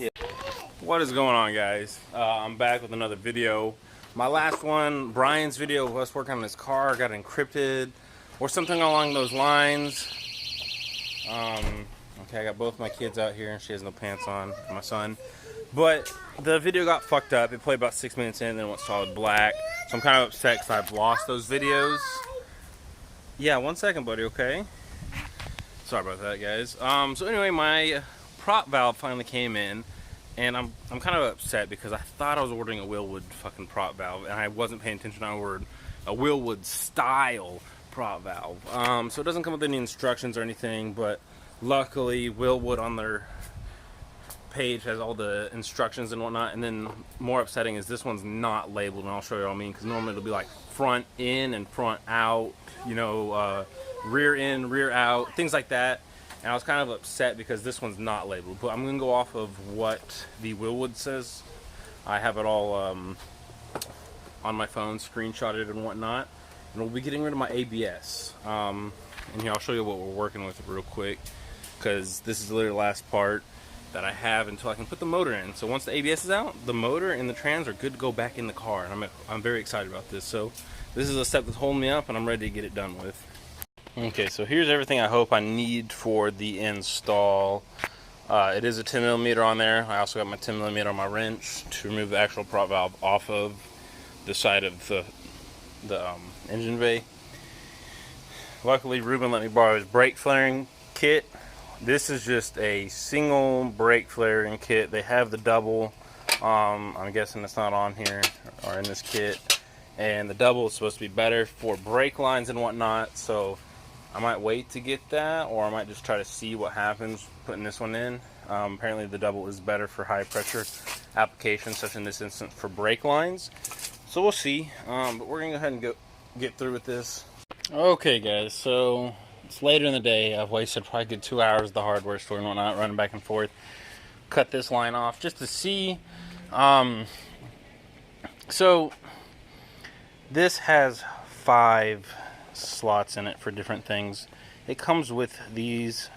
Yeah. What is going on, guys? I'm back with another video. My last one, Brian's video of us working on his car, got encrypted or something along those lines. Okay, I got both my kids out here and she has no pants on, my son. But the video got fucked up. It played about 6 minutes in and then went solid black. So I'm kind of upset because I've lost those videos. Yeah, 1 second, buddy, okay? Sorry about that, guys. So anyway, my prop valve finally came in. And I'm kind of upset because I thought I was ordering a Willwood fucking prop valve, and I wasn't paying attention. I ordered a Willwood style prop valve. So it doesn't come with any instructions or anything, but luckily Willwood on their page has all the instructions and whatnot. And then more upsetting is this one's not labeled, and I'll show you what I mean, because normally it'll be like front in and front out, you know, rear in, rear out, things like that. And I was kind of upset because this one's not labeled, but I'm going to go off of what the Willwood says. I have it all on my phone, screenshotted and whatnot. And we'll be getting rid of my ABS. And here, I'll show you what we're working with real quick, because this is literally the last part that I have until I can put the motor in. So once the ABS is out, the motor and the trans are good to go back in the car. And I'm very excited about this. So this is a step that's holding me up, and I'm ready to get it done with. Okay, so here's everything I hope I need for the install. It is a 10mm on there. I also got my 10mm on my wrench to remove the actual prop valve off of the side of the engine bay. Luckily, Ruben let me borrow his brake flaring kit. This is just a single brake flaring kit. They have the double. I'm guessing it's not on here or in this kit. And the double is supposed to be better for brake lines and whatnot. So I might wait to get that, or I might just try to see what happens putting this one in. Apparently the double is better for high pressure applications, such in this instance for brake lines. So we'll see, but we're gonna go ahead and get through with this. Okay, guys, so it's later in the day. I've wasted probably a good 2 hours at the hardware store and whatnot, running back and forth. Cut this line off just to see. So this has 5 slots in it for different things. It comes with these.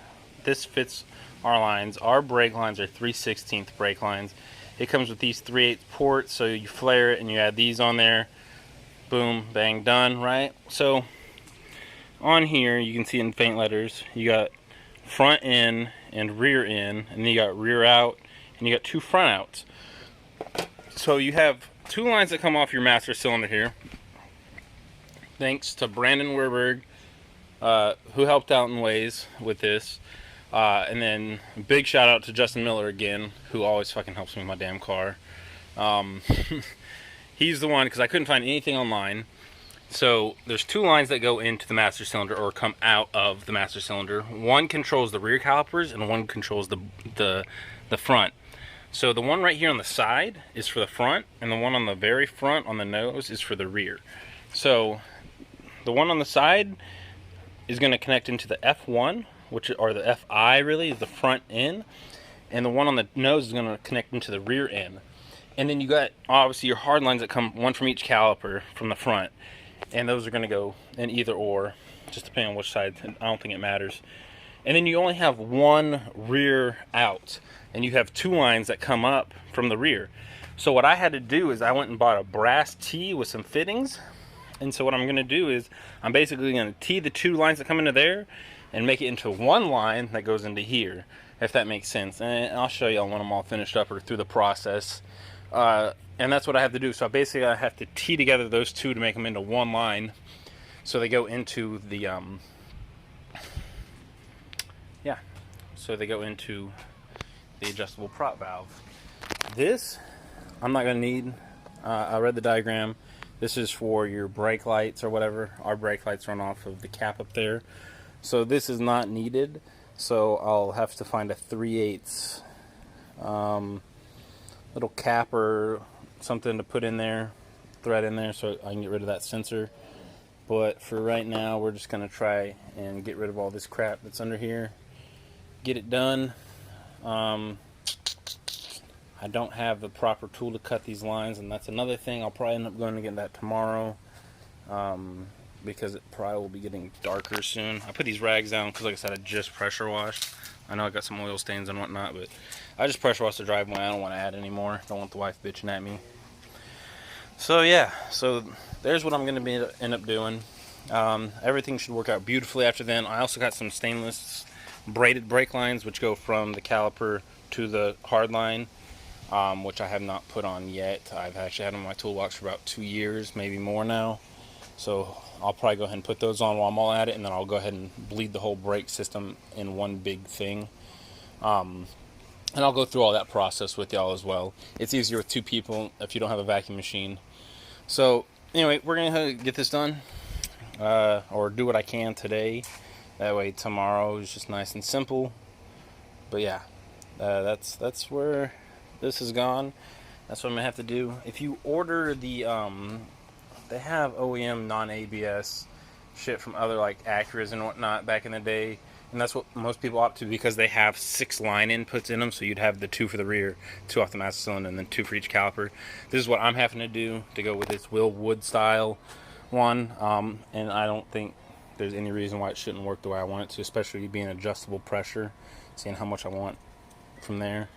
This fits our lines. Our brake lines are 3/16 brake lines. It comes with these 3/8 ports, so you flare it and you add these on there. Boom, bang, done, right? So on here you can see in faint letters you got front in and rear in, and then you got rear out, and you got 2 front outs. So you have 2 lines that come off your master cylinder here. Thanks to Brandon Werberg, who helped out in ways with this. And then big shout out to Justin Miller again, who always fucking helps me with my damn car. He's the one, because I couldn't find anything online. So there's 2 lines that go into the master cylinder or come out of the master cylinder. One controls the rear calipers and one controls the front. So the one right here on the side is for the front, and the one on the very front on the nose is for the rear. So the one on the side is going to connect into the F1, or the FI really, is the front end. And the one on the nose is going to connect into the rear end. And then you got, obviously, your hard lines that come, one from each caliper from the front. And those are going to go in either or, just depending on which side. I don't think it matters. And then you only have 1 rear out. And you have 2 lines that come up from the rear. So what I had to do is I went and bought a brass tee with some fittings. And so what I'm going to do is I'm basically going to tee the 2 lines that come into there and make it into 1 line that goes into here, if that makes sense. And I'll show you when I'm all finished up or through the process. And that's what I have to do. So basically I have to tee together those 2 to make them into 1 line, so they go into the adjustable prop valve. This I'm not going to need. I read the diagram. This is for your brake lights or whatever. Our brake lights run off of the cap up there. So this is not needed. So I'll have to find a 3/8 little cap or something to put in there, thread in there, so I can get rid of that sensor. But for right now, we're just going to try and get rid of all this crap that's under here. Get it done. I don't have the proper tool to cut these lines, and that's another thing. I'll probably end up going to get that tomorrow, because it probably will be getting darker soon. I put these rags down because, like I said, I just pressure washed. I know I got some oil stains and whatnot, but I just pressure wash the driveway. I don't want to add anymore. Don't want the wife bitching at me. So yeah, so there's what I'm going to end up doing. Everything should work out beautifully after then. I also got some stainless braided brake lines, which go from the caliper to the hard line, which I have not put on yet. I've actually had them in my toolbox for about 2 years, maybe more now. So I'll probably go ahead and put those on while I'm all at it, and then I'll go ahead and bleed the whole brake system in one big thing. And I'll go through all that process with y'all as well. It's easier with 2 people if you don't have a vacuum machine. So anyway, we're going to get this done, or do what I can today. That way tomorrow is just nice and simple. But yeah, that's where this has gone. That's what I'm going to have to do. If you order the... they have OEM non-ABS shit from other like Acuras and whatnot back in the day, and that's what most people opt to because they have 6 line inputs in them. So you'd have the 2 for the rear, 2 off the master cylinder, and then 2 for each caliper. This is what I'm having to do to go with this Will Wood style one, and I don't think there's any reason why it shouldn't work the way I want it to, especially being adjustable pressure, seeing how much I want from there.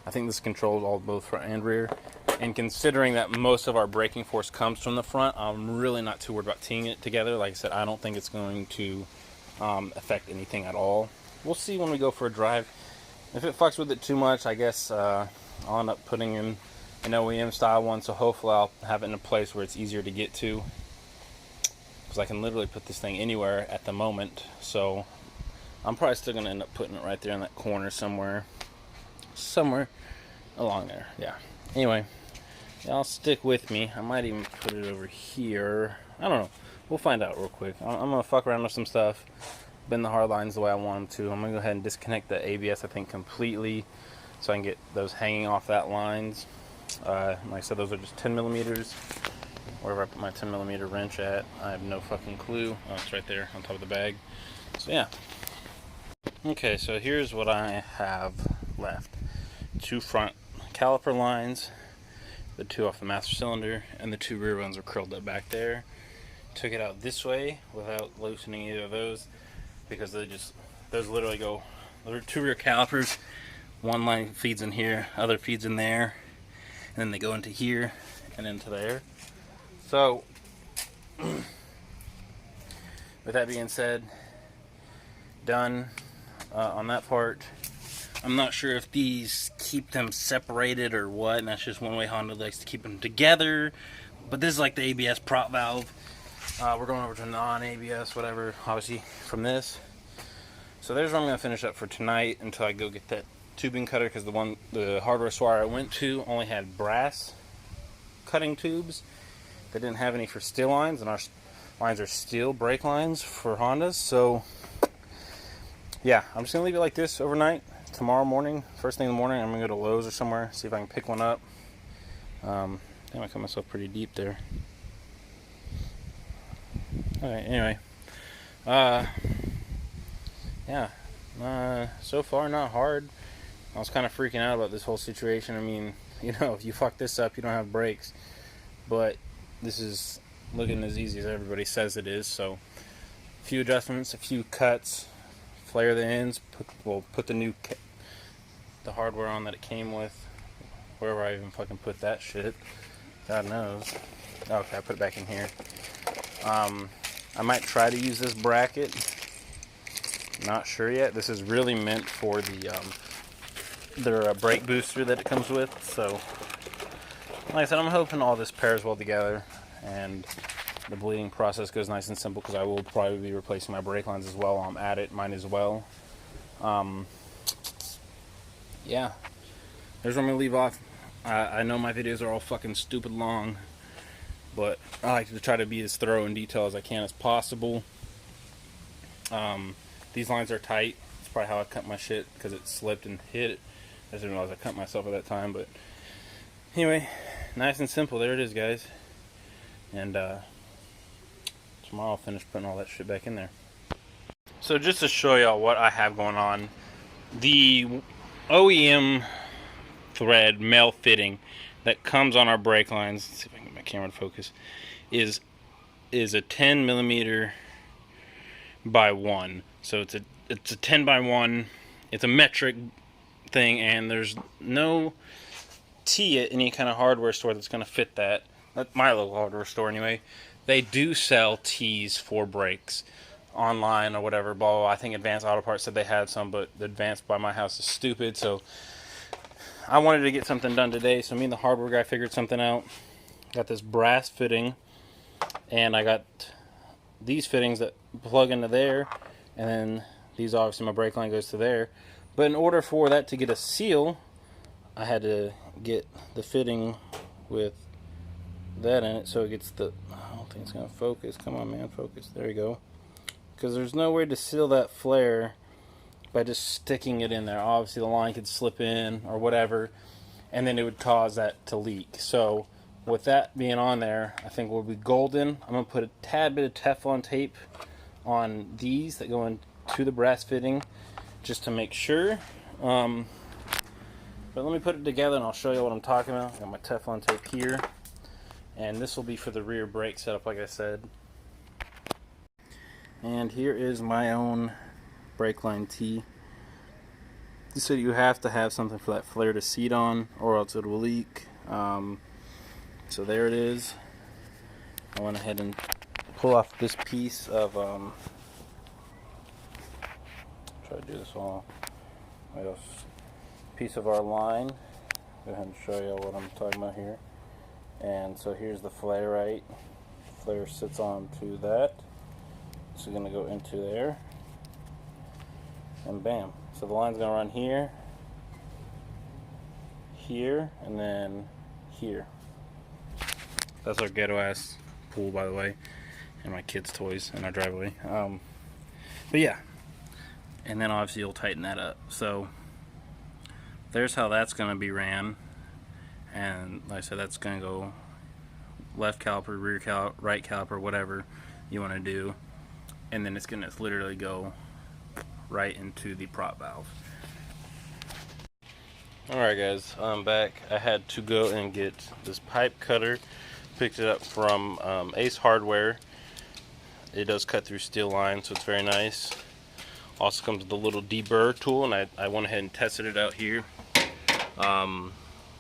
I think this controls all both front and rear. And considering that most of our braking force comes from the front, I'm really not too worried about teeing it together. Like I said, I don't think it's going to affect anything at all. We'll see when we go for a drive. If it fucks with it too much, I guess I'll end up putting in an OEM style one. So hopefully I'll have it in a place where it's easier to get to, because I can literally put this thing anywhere at the moment. So I'm probably still going to end up putting it right there in that corner somewhere along there. Yeah. Anyway, y'all stick with me. I might even put it over here. I don't know. We'll find out real quick. I'm going to fuck around with some stuff, bend the hard lines the way I want them to. I'm going to go ahead and disconnect the ABS, I think, completely, so I can get those hanging off that lines. Like I said, those are just 10 millimeters. Wherever I put my 10 millimeter wrench at, I have no fucking clue. Oh, it's right there on top of the bag. So yeah. Okay, so here's what I have left. 2 front caliper lines, the 2 off the master cylinder, and the 2 rear ones are curled up back there. Took it out this way without loosening either of those, because those literally go, there are 2 rear calipers. One line feeds in here, other feeds in there, and then they go into here and into there. So with that being said, done on that part. I'm not sure if these keep them separated or what, and that's just one way Honda likes to keep them together. But this is like the ABS prop valve. We're going over to non-ABS, whatever, obviously, from this. So there's where I'm going to finish up for tonight until I go get that tubing cutter, because the hardware store I went to only had brass cutting tubes. They didn't have any for steel lines, and our lines are steel brake lines for Hondas. So yeah, I'm just going to leave it like this overnight. Tomorrow morning, first thing in the morning, I'm going to go to Lowe's or somewhere, see if I can pick one up. Damn, I cut myself pretty deep there. Alright, anyway. Yeah. So far, not hard. I was kind of freaking out about this whole situation. I mean, you know, if you fuck this up, you don't have brakes. But this is looking as easy as everybody says it is. So, a few adjustments, a few cuts. Flare the ends, put the hardware on that it came with, wherever I even fucking put that shit, God knows. Okay, I put it back in here. I might try to use this bracket, not sure yet. This is really meant for their brake booster that it comes with. So like I said, I'm hoping all this pairs well together and the bleeding process goes nice and simple, because I will probably be replacing my brake lines as well while I'm at it. Might as well. Yeah. There's where I'm going to leave off. I know my videos are all fucking stupid long, but I like to try to be as thorough and detailed as I can as possible. These lines are tight. That's probably how I cut my shit, because it slipped and hit it. I didn't realize I cut myself at that time, but anyway, nice and simple. There it is, guys. And tomorrow I'll finish putting all that shit back in there. So just to show y'all what I have going on, the OEM thread male fitting that comes on our brake lines, let's see if I can get my camera to focus, is a 10 millimeter by 1. So it's a 10 by 1 it's a metric thing, and there's no T at any kind of hardware store that's going to fit that. At my local hardware store, anyway. They do sell T's for brakes online or whatever. Blah, blah. I think Advanced Auto Parts said they had some, but the Advanced by my house is stupid. So I wanted to get something done today. So me and the hardware guy figured something out. Got this brass fitting, and I got these fittings that plug into there, and then these, obviously my brake line goes to there. But in order for that to get a seal, I had to get the fitting with that in it, so it gets the, I don't think it's gonna focus. Come on, man, focus. There you go. Because there's no way to seal that flare by just sticking it in there. Obviously the line could slip in or whatever, and then it would cause that to leak. So with that being on there, I think we'll be golden. I'm gonna put a tad bit of Teflon tape on these that go into the brass fitting, just to make sure. But let me put it together and I'll show you what I'm talking about. I got my Teflon tape here, and this will be for the rear brake setup, like I said. And here is my own brake line T. So you have to have something for that flare to seat on, or else it will leak. So there it is. I went ahead and pull off this piece of try to do this all. Piece of our line. Go ahead and show you what I'm talking about here. And so here's the flare, right? The flare sits onto that. It's going to go into there. And bam. So the line's going to run here, here, and then here. That's our ghetto ass pool, by the way, and my kids' toys in our driveway. But yeah. And then obviously you'll tighten that up. So there's how that's going to be ran. And like I said, that's going to go left caliper, rear caliper, right caliper, whatever you want to do. And then it's going to literally go right into the prop valve. Alright guys, I'm back. I had to go and get this pipe cutter. Picked it up from Ace Hardware. It does cut through steel lines, so it's very nice. Also comes with a little deburr tool, and I went ahead and tested it out here.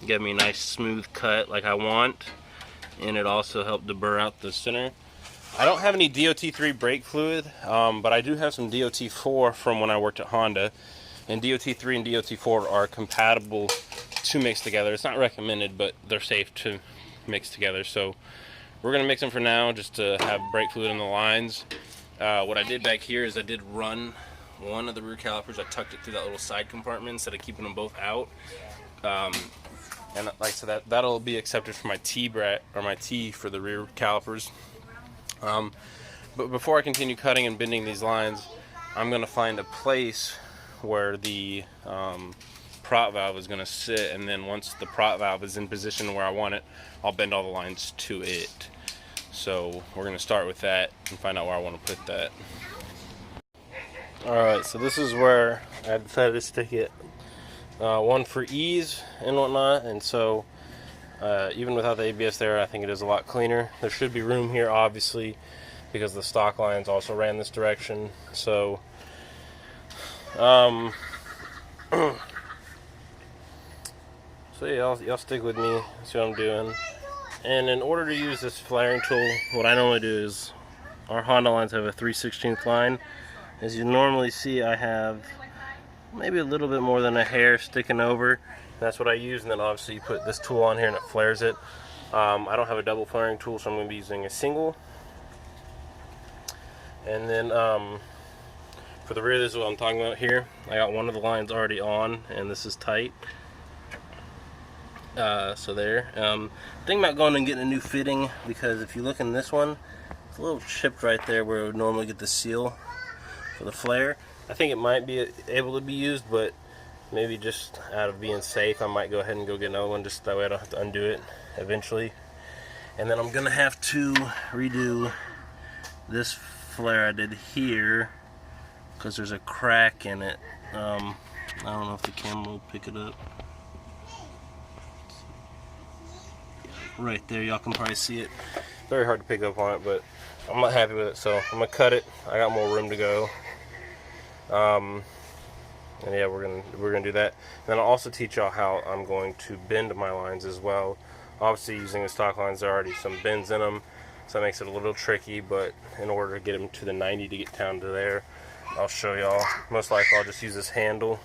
Gave me a nice smooth cut like I want, and it also helped deburr out the center. I don't have any DOT3 brake fluid, but I do have some DOT4 from when I worked at Honda, and DOT3 and DOT4 are compatible to mix together. It's not recommended, but they're safe to mix together, so we're going to mix them for now just to have brake fluid in the lines. What I did back here is I did run one of the rear calipers. I tucked it through that little side compartment instead of keeping them both out. And like I said, that'll be accepted for my T for the rear calipers. But before I continue cutting and bending these lines, I'm going to find a place where the prop valve is going to sit, and then once the prop valve is in position where I want it, I'll bend all the lines to it. So we're going to start with that and find out where I want to put that. Alright, so this is where I decided to stick it. One for ease and whatnot, and so even without the ABS there, I think it is a lot cleaner. There should be room here, obviously, because the stock lines also ran this direction. So so yeah, y'all stick with me, see what I'm doing. And in order to use this flaring tool, what I normally do is, our Honda lines have a 3/16 line. As you normally see, I have maybe a little bit more than a hair sticking over. That's what I use, and then obviously you put this tool on here and it flares it. I don't have a double flaring tool, so I'm going to be using a single. And then for the rear, this is what I'm talking about here. I got one of the lines already on, and this is tight. So there. Thinking about going and getting a new fitting, because if you look in this one, it's a little chipped right there where it would normally get the seal for the flare. I think it might be able to be used, but maybe just out of being safe, I might go ahead and go get another one, just that way I don't have to undo it eventually. And then I'm gonna have to redo this flare I did here because there's a crack in it. I don't know if the camera will pick it up. Right there, y'all can probably see it. Very hard to pick up on it, but I'm not happy with it, so I'm gonna cut it. I got more room to go. And yeah, we're gonna do that. And then I'll also teach y'all how I'm going to bend my lines as well. Obviously, using the stock lines, there are already some bends in them, so that makes it a little tricky. But in order to get them to the 90 to get down to there, I'll show y'all. Most likely, I'll just use this handle,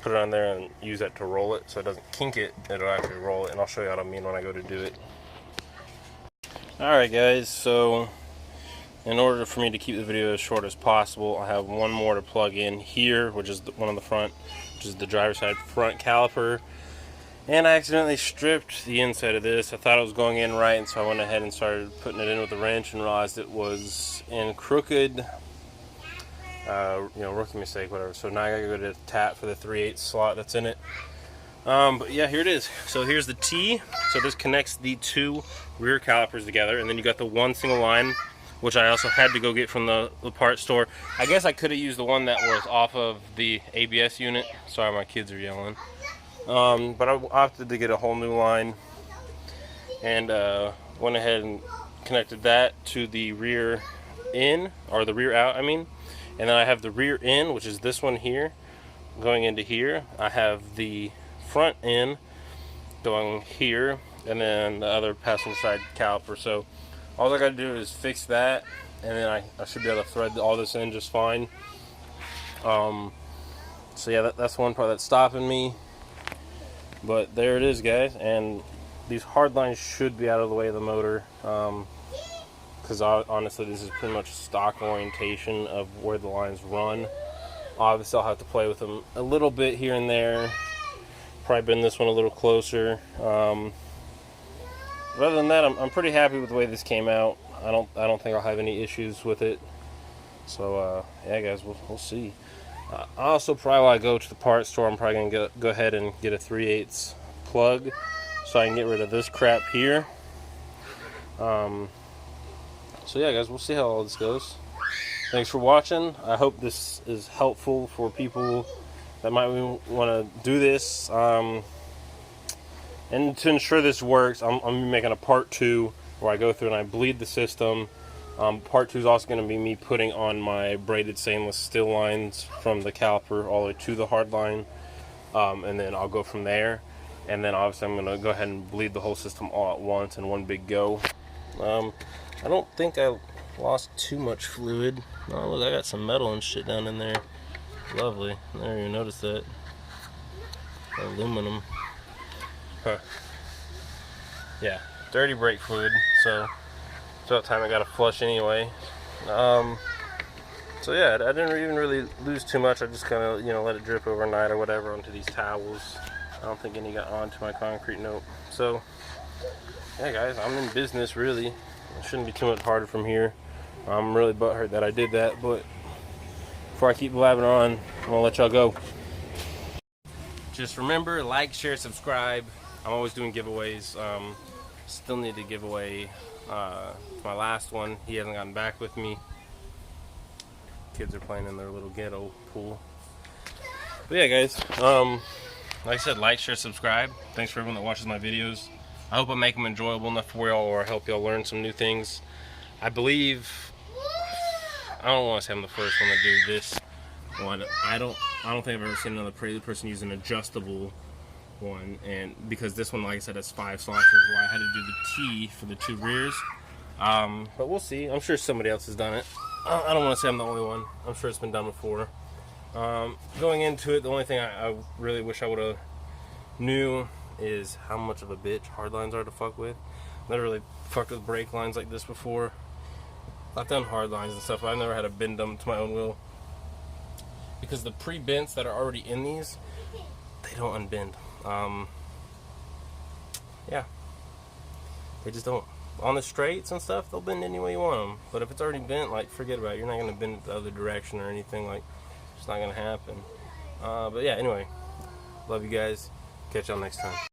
put it on there, and use that to roll it, so it doesn't kink it. It'll actually roll it, and I'll show you what I mean when I go to do it. All right, guys. So in order for me to keep the video as short as possible, I have one more to plug in here, which is the one on the front, which is the driver's side front caliper. And I accidentally stripped the inside of this. I thought it was going in right, and so I went ahead and started putting it in with the wrench and realized it was in crooked. Rookie mistake, whatever. So now I gotta go to the tap for the 3/8 slot that's in it. But yeah, here it is. So here's the T. So this connects the two rear calipers together, and then you got the one single line, which I also had to go get from the parts store. I guess I could have used the one that was off of the ABS unit. Sorry, my kids are yelling. But I opted to get a whole new line, and went ahead and connected that to the rear in, or the rear out, I mean. And then I have the rear in, which is this one here, going into here. I have the front in going here, and then the other passenger side caliper. So all I gotta do is fix that, and then I should be able to thread all this in just fine. So yeah, that's one part that's stopping me. But there it is, guys, and these hard lines should be out of the way of the motor, because honestly this is pretty much stock orientation of where the lines run. Obviously I'll have to play with them a little bit here and there, probably bend this one a little closer. But other than that, I'm pretty happy with the way this came out. I don't think I'll have any issues with it. So yeah, guys, we'll see. I also probably, while I go to the parts store, I'm probably gonna go ahead and get a 3/8 plug so I can get rid of this crap here. So yeah, guys, we'll see how all this goes. Thanks for watching. I hope this is helpful for people that might want to do this. And to ensure this works, I'm gonna be making a part 2 where I go through and I bleed the system. Part 2 is also going to be me putting on my braided stainless steel lines from the caliper all the way to the hard line, and then I'll go from there. And then obviously I'm going to go ahead and bleed the whole system all at once in one big go. I don't think I lost too much fluid. Oh look, I got some metal and shit down in there. Lovely. I didn't even notice that. Aluminum. Huh. Yeah, dirty brake fluid. So it's about time I got to flush anyway. So yeah, I didn't even really lose too much. I just kind of, let it drip overnight or whatever onto these towels. I don't think any got onto my concrete, nope. So yeah, guys, I'm in business really. It shouldn't be too much harder from here. I'm really butthurt that I did that, but before I keep blabbing on, I'm gonna let y'all go. Just remember, like, share, subscribe. I'm always doing giveaways. Still need to give away my last one. He hasn't gotten back with me. Kids are playing in their little ghetto pool. But yeah, guys, like I said, like, share, subscribe. Thanks for everyone that watches my videos. I hope I make them enjoyable enough for y'all, or I help y'all learn some new things. I believe, I don't want to say I'm the first one to do this one. I don't think I've ever seen another Prelude person use an adjustable one, and because this one, like I said, has 5 slots, which is why I had to do the T for the 2 rears. But we'll see. I'm sure somebody else has done it. I don't want to say I'm the only one. I'm sure it's been done before. Going into it, the only thing I really wish I would have knew is how much of a bitch hard lines are to fuck with. I've never really fucked with brake lines like this before. I've done hard lines and stuff, but I've never had to bend them to my own will, because the pre-bents that are already in these, they don't unbend. Yeah, they just don't. On the straights and stuff, they'll bend any way you want them, but if it's already bent, like, forget about it. You're not going to bend it the other direction or anything. Like, it's not going to happen. But yeah, anyway, love you guys. Catch y'all next time.